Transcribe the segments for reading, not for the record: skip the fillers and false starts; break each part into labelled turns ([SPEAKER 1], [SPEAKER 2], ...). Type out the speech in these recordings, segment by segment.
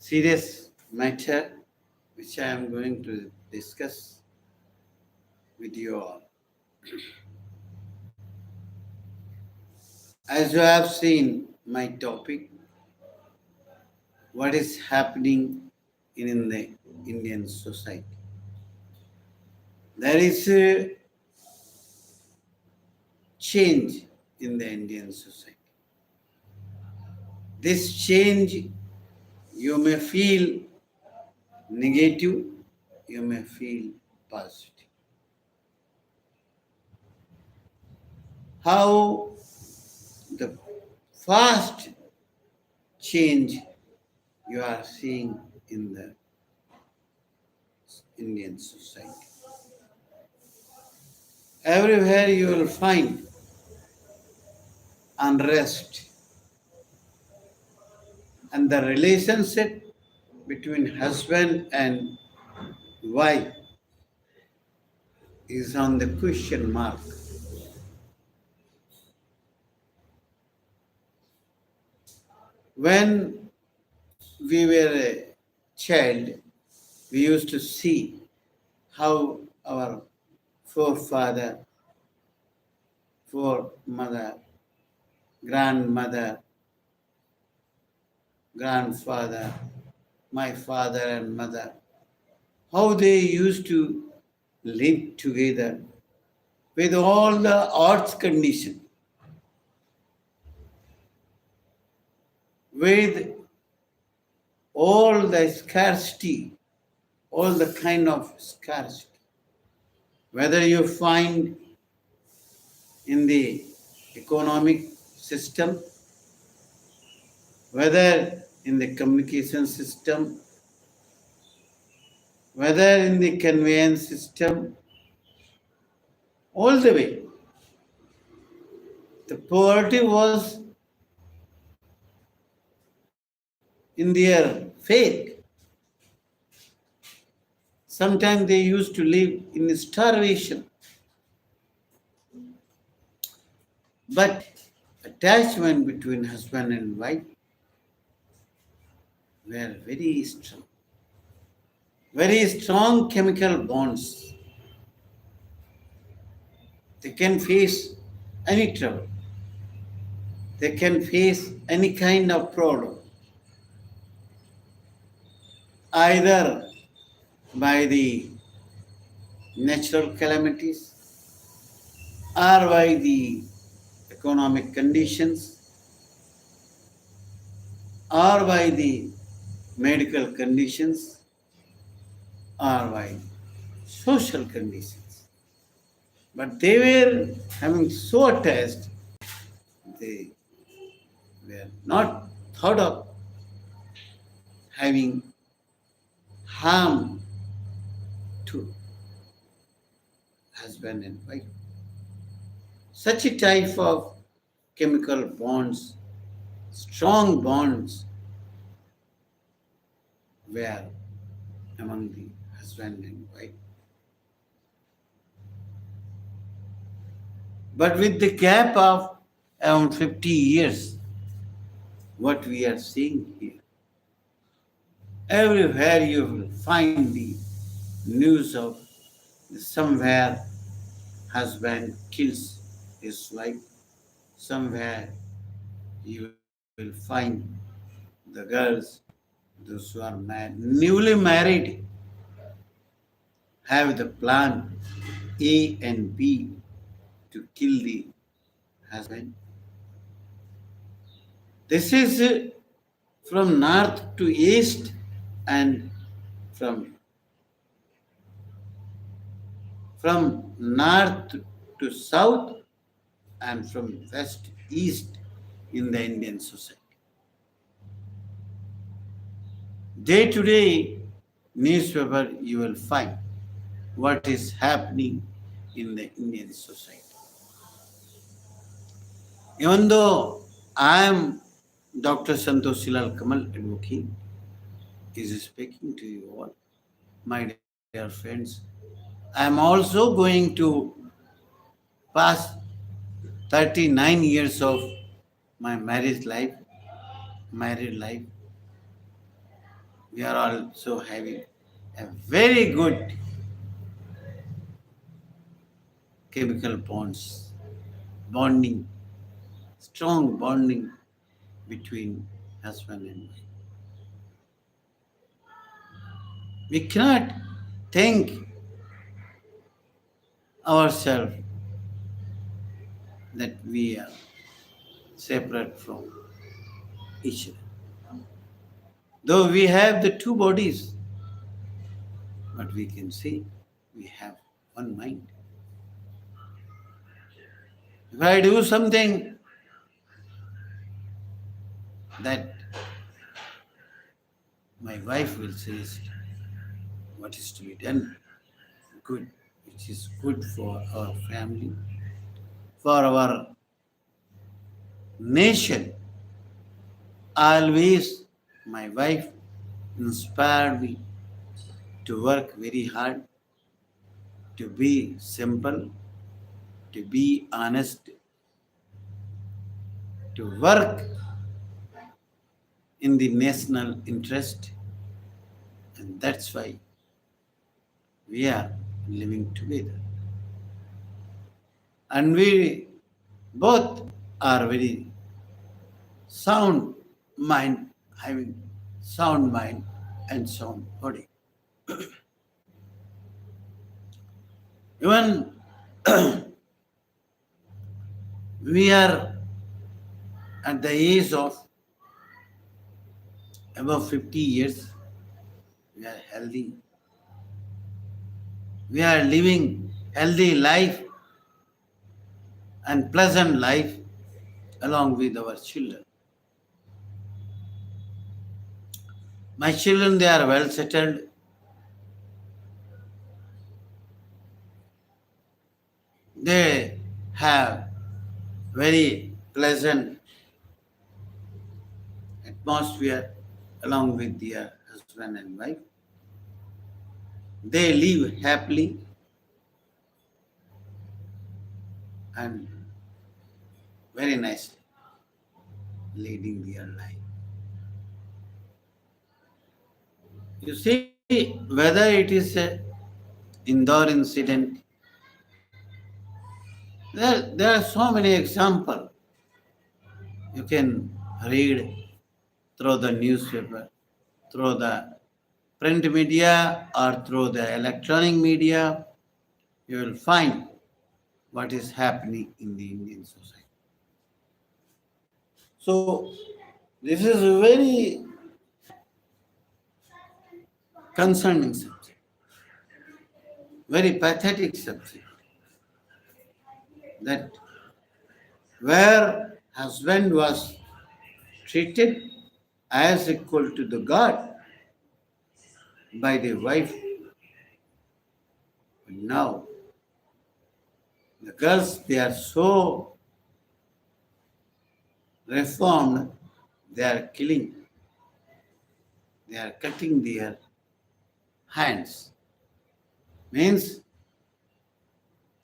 [SPEAKER 1] serious matter which I am going to discuss with you all. As you have seen my topic, what is happening in the Indian society? There is a change in the Indian society. This change, you may feel negative, you may feel positive. How the fast change you are seeing in the Indian society. Everywhere you will find unrest, and the relationship between husband and wife is on the question mark. When we were a child, we used to see how our forefather, foremother, grandmother, grandfather, my father and mother, how they used to live together with all the arts condition, with all the scarcity, all the kind of scarcity. Whether you find in the economic system, whether in the communication system, whether in the conveyance system, all the way. The poverty was in their faith. Sometimes they used to live in starvation. But attachment between husband and wife were very strong. Very strong chemical bonds. They can face any trouble. They can face any kind of problem. Either by the natural calamities or by the economic conditions or by the medical conditions or by social conditions. But they were having so attached, they were not thought of having harm to husband and wife. Such a type of chemical bonds, strong bonds, were among the husband and wife. But with the gap of around 50 years, what we are seeing here, everywhere you will find the news of somewhere husband kills his wife, somewhere you will find the girls, those who are newly married, have the plan A and B to kill the husband. This is from north to east and from north to south and from west to east in the Indian society. Day to day newspaper you will find what is happening in the Indian society. Even though I am Dr. Santosh Silal Kamal Advocate is speaking to you all, my dear friends, I am also going to pass 39 years of my married life. we are also having a very good chemical bonding, strong bonding between husband and wife. We cannot think ourselves that we are separate from each other. Though we have the two bodies, but we can see we have one mind. If I do something that my wife will say what is to be done, good, which is good for our family, for our nation. Always my wife inspired me to work very hard, to be simple, to be honest, to work in the national interest, and that's why we are living together. And we both are very sound mind, having sound mind and sound body. Even we are at the age of above 50 years, we are healthy. We are living healthy life and pleasant life along with our children. My children, they are well settled. They have very pleasant atmosphere along with their husband and wife. They live happily and very nicely, leading their life. You see, whether it is a Indore incident, there are so many examples. You can read through the newspaper, through the print media, or through the electronic media. You will find what is happening in the Indian society. So, this is a very concerning subject, very pathetic subject, that where husband was treated as equal to the God by the wife. Now, the girls, they are so reformed, they are killing, they are cutting their hands. Means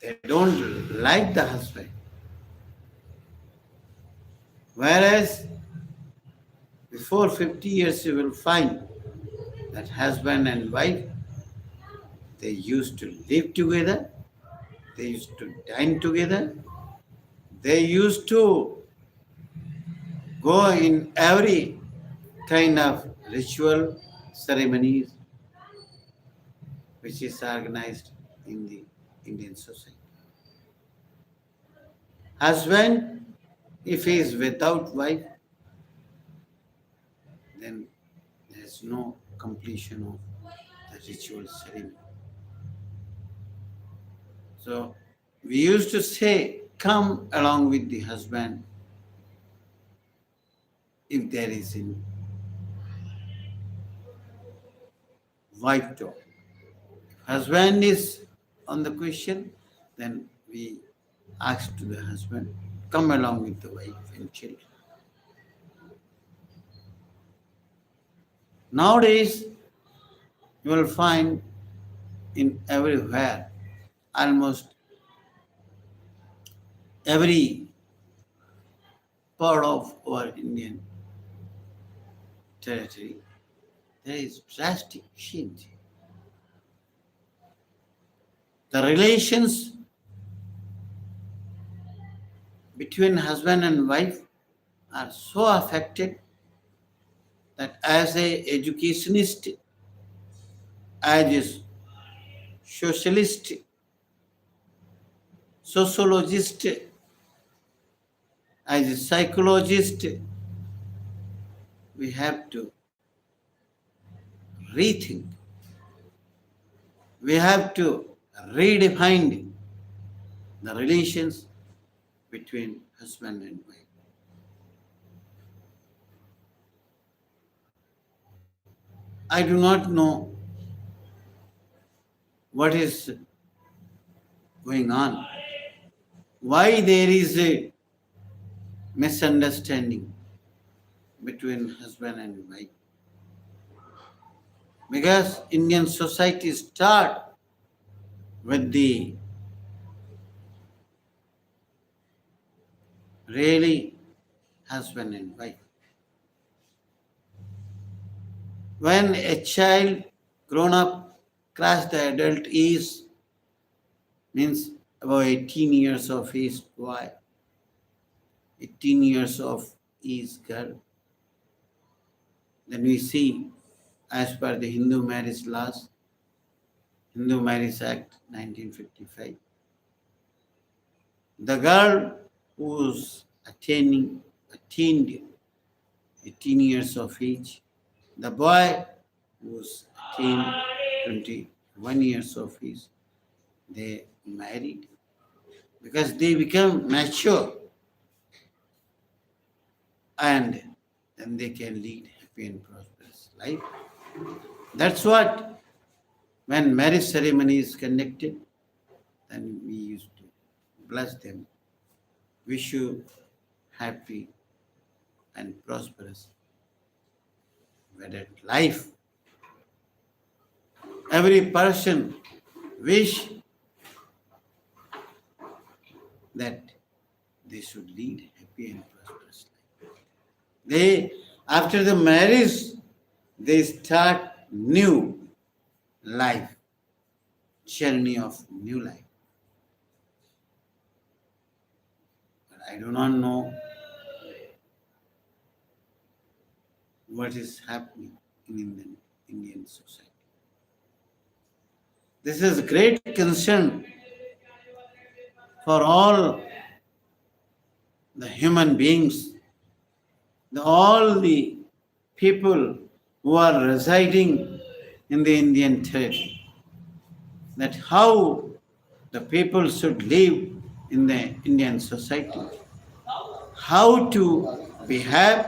[SPEAKER 1] they don't like the husband. Whereas before 50 years, you will find that husband and wife, they used to live together, they used to dine together, they used to go in every kind of ritual ceremonies which is organized in the Indian society. Husband, if he is without wife, then there is no completion of the ritual ceremony. So we used to say, come along with the husband if there is a wife talk. If husband is on the question, then we ask to the husband, come along with the wife and children. Nowadays, you will find in everywhere, almost every part of our Indian territory, there is drastic change. The relations between husband and wife are so affected that as a educationist, as a socialist, sociologist, as a psychologist, we have to rethink. We have to redefine the relations between husband and wife. I do not know what is going on, why there is a misunderstanding between husband and wife. Because Indian society start with the really husband and wife. When a child grown up cross the adult age, means about 18 years of age boy, 18 years of age girl, then we see as per the Hindu marriage laws, Hindu Marriage Act 1955, the girl who's attained 18 years of age, the boy who's attained 21 years of age, they married because they become mature and then they can lead happy and prosperous life. That's what, when marriage ceremony is conducted, then we used to bless them, wish you happy and prosperous wedded life. Every person wish that they should lead happy and prosperous life. They, after the marriage, they start new life, journey of new life. But I do not know what is happening in Indian society. This is great concern for all the human beings, all the people who are residing in the Indian territory, that how the people should live in the Indian society, how to behave,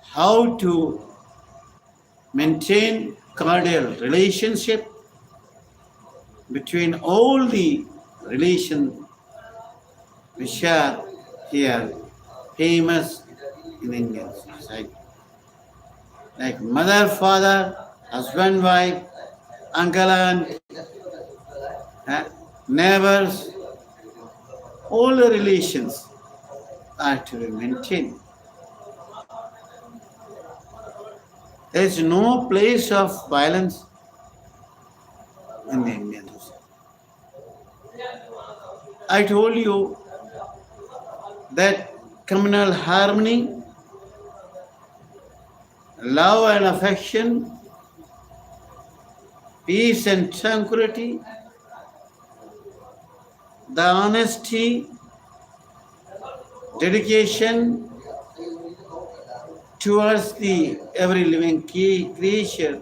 [SPEAKER 1] how to maintain cordial relationship between all the relations which are here famous in Indian society, like mother, father, husband, wife, uncle, aunt, neighbors, all the relations are to be maintained. There is no place of violence in the Indian society. I told you that communal harmony, love and affection, peace and tranquility, the honesty, dedication towards the every living creature,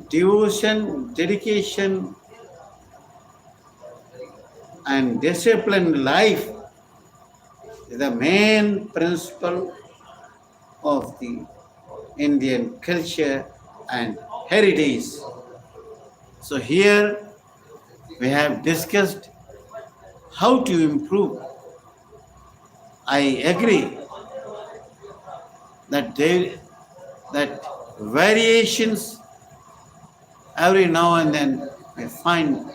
[SPEAKER 1] devotion, dedication, and disciplined life is the main principle of the Indian culture and heritage. So here we have discussed how to improve. I agree that that variations every now and then we find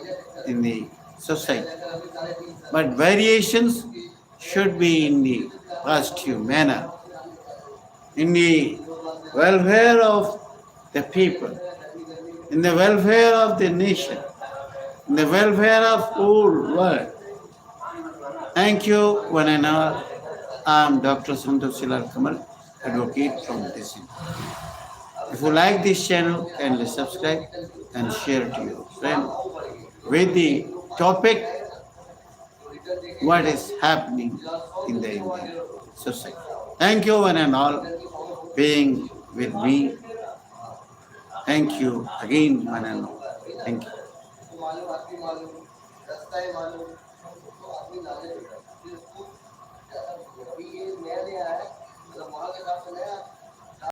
[SPEAKER 1] in the society, but variations should be in the positive manner, in the welfare of the people, in the welfare of the nation, in the welfare of whole world. Thank you, one and all. I'm Dr. Sundar Silal Kamal, advocate from this city. If you like this channel, kindly subscribe and share it to your friend with the topic what is happening in the Indian society. Thank you one and all being with me. Thank you again one and all. Thank you.